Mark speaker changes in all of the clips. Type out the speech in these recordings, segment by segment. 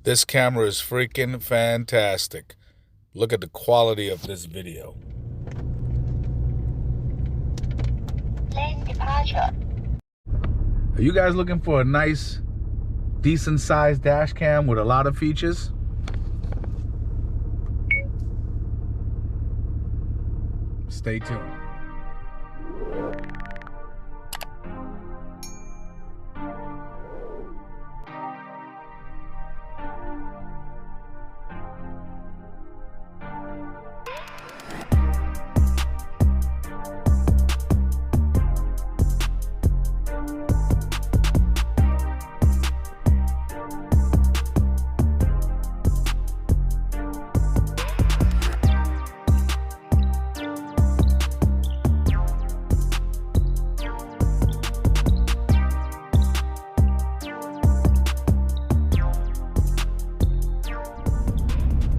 Speaker 1: This camera is freaking fantastic. Look at the quality of this video.
Speaker 2: Lane departure.
Speaker 1: Are you guys looking for a nice, decent sized dash cam with a lot of features? Stay tuned.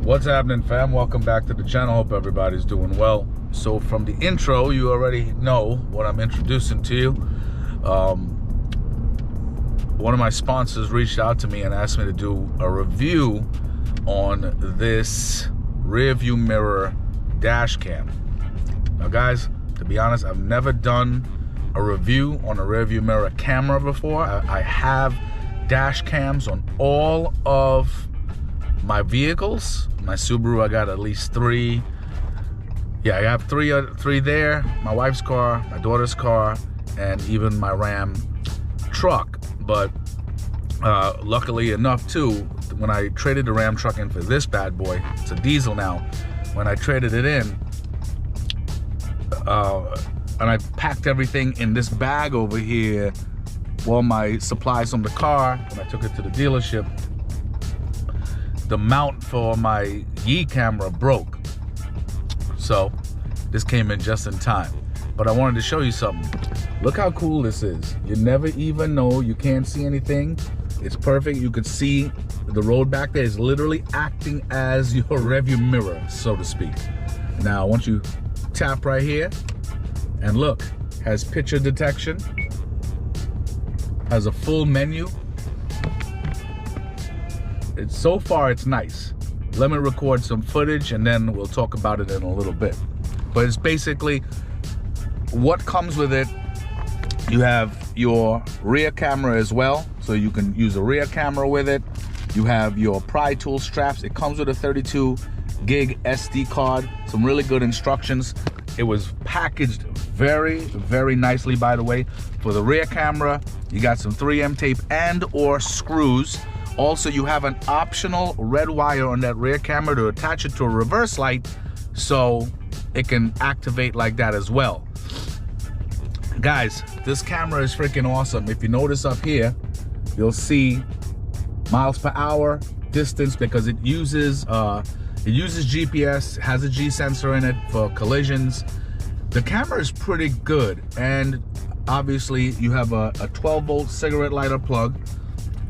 Speaker 1: What's happening, fam? Welcome back to the channel. Hope everybody's doing well. So from the intro, you already know what I'm introducing to you. One of my sponsors reached out to me and asked me to do a review on this rear view mirror dash cam. Now guys, to be honest, I've never done a review on a rear view mirror camera before. I have dash cams on all of my vehicles. My Subaru, I got at least 3. Yeah, I have three there. My wife's car, my daughter's car, and even my Ram truck. But luckily enough too, when I traded the Ram truck in for this bad boy, it's a diesel now. When I traded it in, and I packed everything in this bag over here, well, my supplies from the car, when I took it to the dealership, the mount for my Yi camera broke. So this came in just in time. But I wanted to show you something. Look how cool this is. You never even know. You can't see anything. It's perfect. You can see the road back there is literally acting as your rearview mirror, so to speak. Now, once you tap right here, and look, has picture detection, has a full menu. So far it's nice. Let me record some footage and then we'll talk about it in a little bit. But it's basically what comes with it. You have your rear camera as well, so you can use a rear camera with it. You have your pry tool straps. It comes with a 32 gig SD card, some really good instructions. It was packaged very, very nicely, by the way. For the rear camera, you got some 3M tape and or screws. Also, you have an optional red wire on that rear camera to attach it to a reverse light so it can activate like that as well. Guys, this camera is freaking awesome. If you notice up here, you'll see miles per hour, distance, because it uses GPS, has a G sensor in it for collisions. The camera is pretty good, and obviously you have a 12-volt cigarette lighter plug.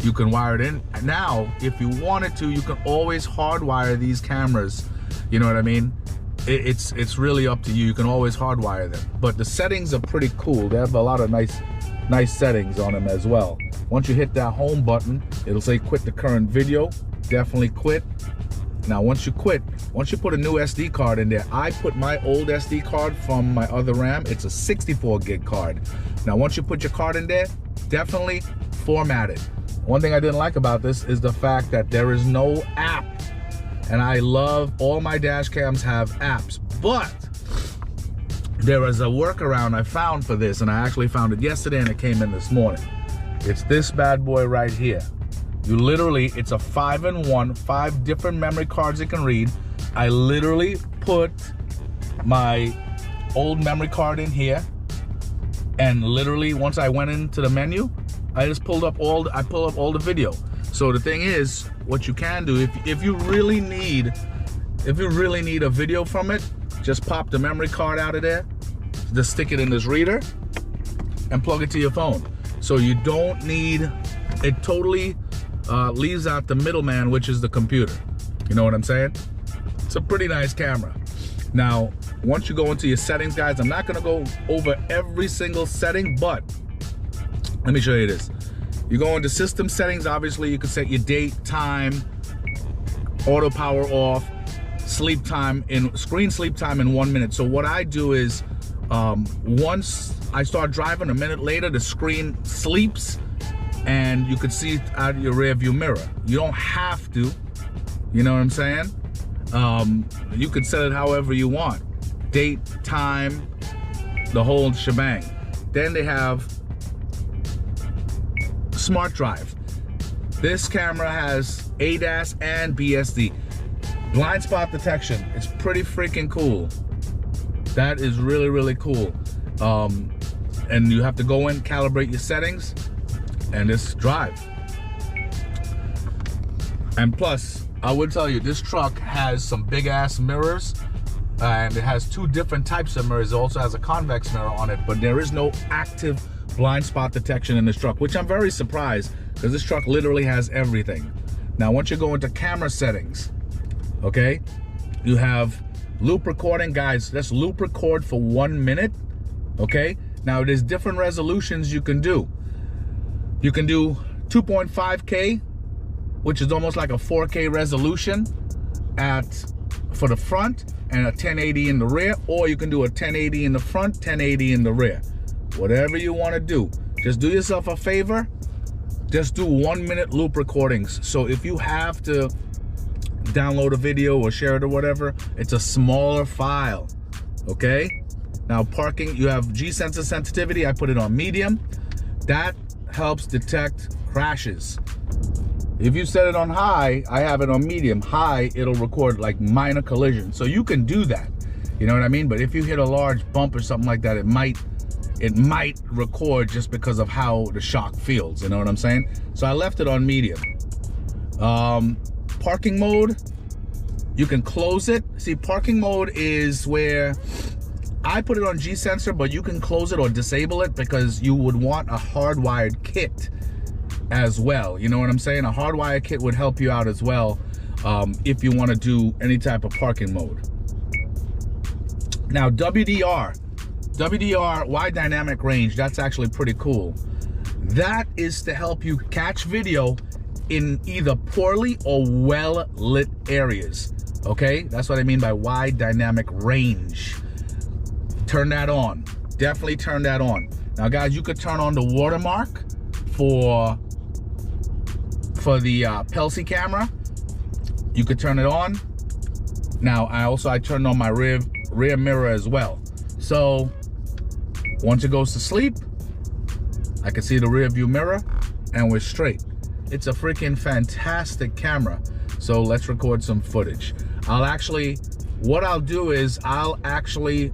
Speaker 1: You can wire it in. Now, if you wanted to, you can always hardwire these cameras. You know what I mean? It's really up to you. You can always hardwire them. But the settings are pretty cool. They have a lot of nice settings on them as well. Once you hit that home button, it'll say quit the current video. Definitely quit. Now, once you quit, once you put a new SD card in there, I put my old SD card from my other Ram. It's a 64 gig card. Now, once you put your card in there, definitely format it. One thing I didn't like about this is the fact that there is no app. And I love all my dash cams have apps, but there is a workaround I found for this, and I actually found it yesterday and it came in this morning. It's this bad boy right here. You literally, it's a 5-in-1, 5 different memory cards it can read. I literally put my old memory card in here, and literally once I went into the menu, I just pulled up all the video. So the thing is, what you can do, if you really need a video from it, just pop the memory card out of there, just stick it in this reader, and plug it to your phone. So you don't need it. Totally leaves out the middleman, which is the computer. You know what I'm saying? It's a pretty nice camera. Now, once you go into your settings, guys, I'm not gonna go over every single setting, but let me show you this. You go into system settings. Obviously, you can set your date, time, auto power off, screen sleep time in 1 minute. So what I do is, once I start driving, a minute later, the screen sleeps and you can see out of your rear view mirror. You don't have to, you know what I'm saying? You can set it however you want. Date, time, the whole shebang. Then they have Smart Drive. This camera has ADAS and BSD. Blind spot detection. It's pretty freaking cool. That is really, really cool. And you have to go in, calibrate your settings, and just drive. And plus, I would tell you, this truck has some big ass mirrors, and it has two different types of mirrors. It also has a convex mirror on it, but there is no active blind spot detection in this truck, which I'm very surprised, because this truck literally has everything. Now, once you go into camera settings, okay, you have loop recording. Guys, let's loop record for 1 minute, okay? Now, there's different resolutions you can do. You can do 2.5K, which is almost like a 4K resolution for the front, and a 1080 in the rear, or you can do a 1080 in the front, 1080 in the rear. Whatever you want to do. Just do yourself a favor. Just do 1 minute loop recordings. So if you have to download a video or share it or whatever, it's a smaller file, okay? Now, parking, you have G-sensor sensitivity. I put it on medium. That helps detect crashes. If you set it on high, I have it on medium. High, it'll record like minor collisions. So you can do that, you know what I mean? But if you hit a large bump or something like that, it might record just because of how the shock feels, you know what I'm saying? So I left it on medium. Parking mode, you can close it. See, parking mode is where I put it on G-sensor, but you can close it or disable it because you would want a hardwired kit as well. You know what I'm saying? A hardwired kit would help you out as well if you want to do any type of parking mode. Now, WDR, wide dynamic range, that's actually pretty cool. That is to help you catch video in either poorly or well-lit areas, okay? That's what I mean by wide dynamic range. Turn that on. Definitely turn that on. Now, guys, you could turn on the watermark for the Pelsee camera. You could turn it on. Now, I turned on my rear mirror as well. So once it goes to sleep, I can see the rear view mirror and we're straight. It's a freaking fantastic camera. So let's record some footage. What I'll do is I'll actually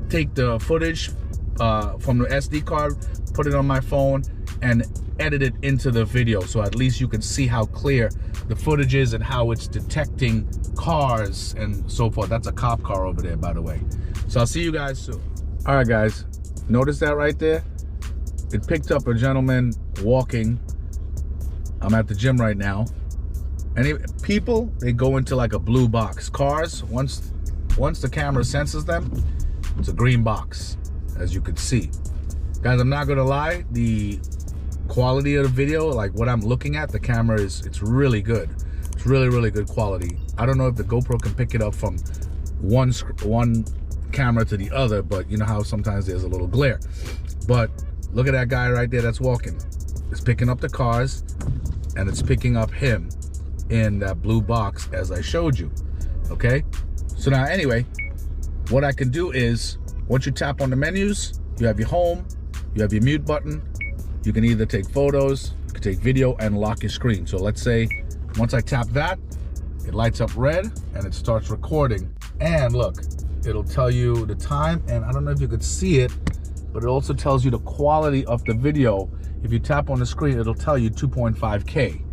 Speaker 1: take the footage from the SD card, put it on my phone, and edit it into the video, so at least you can see how clear the footage is and how it's detecting cars and so forth. That's a cop car over there, by the way. So I'll see you guys soon. All right, guys, notice that right there? It picked up a gentleman walking. I'm at the gym right now. And people, they go into like a blue box. Cars, once the camera senses them, it's a green box, as you can see. Guys, I'm not gonna lie, the quality of the video, like what I'm looking at, the camera it's really good. It's really, really good quality. I don't know if the GoPro can pick it up from one camera to the other, but you know how sometimes there's a little glare. But look at that guy right there that's walking. It's picking up the cars, and it's picking up him in that blue box as I showed you, okay? So now, anyway, what I can do is, once you tap on the menus, you have your home, you have your mute button. You can either take photos, you can take video, and lock your screen. So let's say, once I tap that, it lights up red, and it starts recording. And look, it'll tell you the time, and I don't know if you could see it, but it also tells you the quality of the video. If you tap on the screen, it'll tell you 2.5K.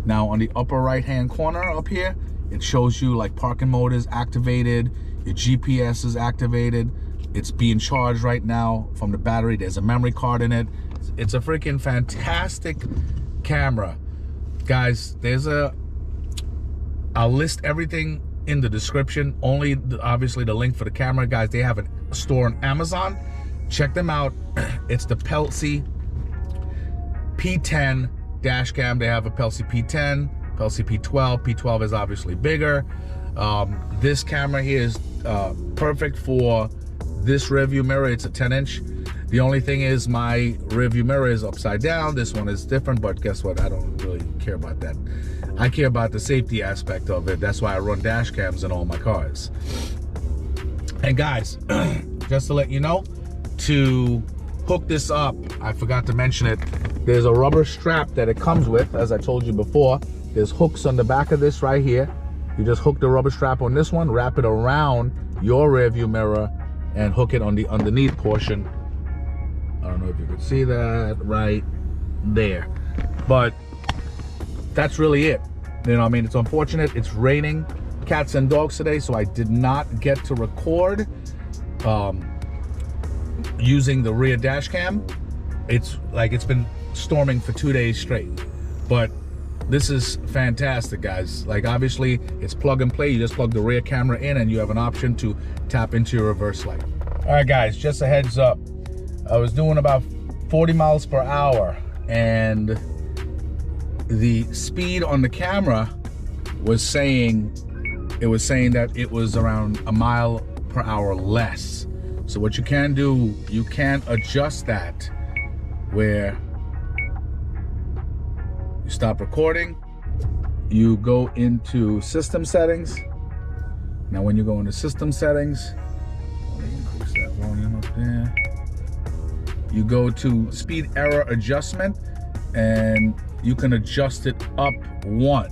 Speaker 1: Now, on the upper right-hand corner up here, it shows you like parking mode is activated, your GPS is activated, it's being charged right now from the battery, there's a memory card in it. It's a freaking fantastic camera. Guys, I'll list everything in the description, only obviously the link for the camera. Guys, they have a store on Amazon. Check them out. It's the Pelsee P10 dash cam. They have a Pelsee P10, Pelsee P12. P12 is obviously bigger. This camera here is perfect for this rear view mirror. It's a 10-inch. The only thing is my rear view mirror is upside down. This one is different, but guess what? I don't really care about that. I care about the safety aspect of it. That's why I run dash cams in all my cars. And guys, just to let you know, to hook this up, I forgot to mention it, there's a rubber strap that it comes with. As I told you before, there's hooks on the back of this right here. You just hook the rubber strap on this one, wrap it around your rear view mirror, and hook it on the underneath portion. I don't know if you can see that right there, but that's really it. You know what I mean? It's unfortunate. It's raining cats and dogs today, so I did not get to record using the rear dash cam. It's been storming for 2 days straight, but this is fantastic, guys. Like, obviously it's plug and play. You just plug the rear camera in and you have an option to tap into your reverse light. All right, guys, just a heads up. I was doing about 40 miles per hour and the speed on the camera was saying, that it was around a mile per hour less. So what you can do, you can adjust that where you stop recording, you go into system settings. Now when you go into system settings, let me increase that volume up there. You go to speed error adjustment and you can adjust it up 1.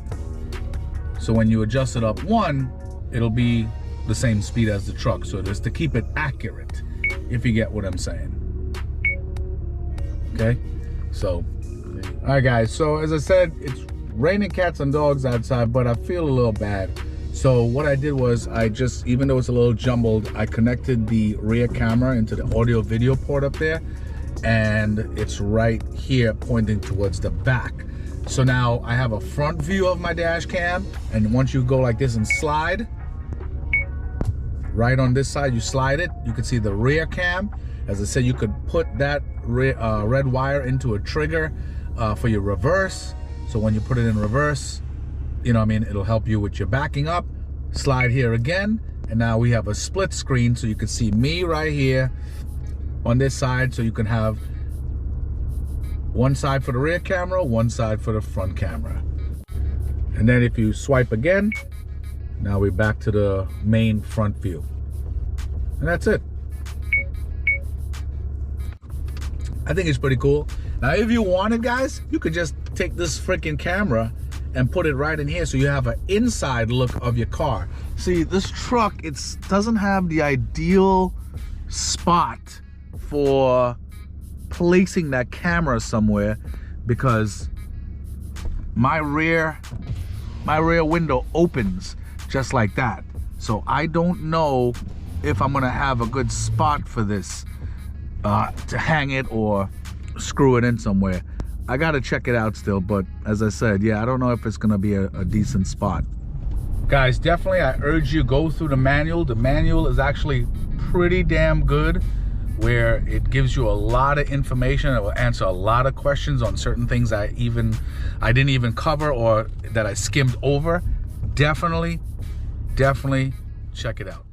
Speaker 1: So when you adjust it up 1, it'll be the same speed as the truck. So just to keep it accurate, if you get what I'm saying. Okay, so, all right, guys. So as I said, it's raining cats and dogs outside, but I feel a little bad. So what I did was even though it's a little jumbled, I connected the rear camera into the audio video port up there, and it's right here pointing towards the back. So now I have a front view of my dash cam, and once you go like this and slide, right on this side, you slide it, you can see the rear cam. As I said, you could put that red wire into a trigger for your reverse. So when you put it in reverse, you know what I mean, it'll help you with your backing up. Slide here again, and now we have a split screen, so you can see me right here on this side, so you can have one side for the rear camera, one side for the front camera. And then if you swipe again, now we're back to the main front view. And that's it. I think it's pretty cool. Now, if you wanted, guys, you could just take this freaking camera and put it right in here so you have an inside look of your car. See, this truck, it doesn't have the ideal spot for placing that camera somewhere, because my rear window opens just like that. So I don't know if I'm gonna have a good spot for this to hang it or screw it in somewhere. I gotta check it out still, but as I said, yeah, I don't know if it's gonna be a decent spot. Guys, definitely I urge you, go through the manual. The manual is actually pretty damn good, where it gives you a lot of information. It will answer a lot of questions on certain things I didn't even cover or that I skimmed over. Definitely check it out.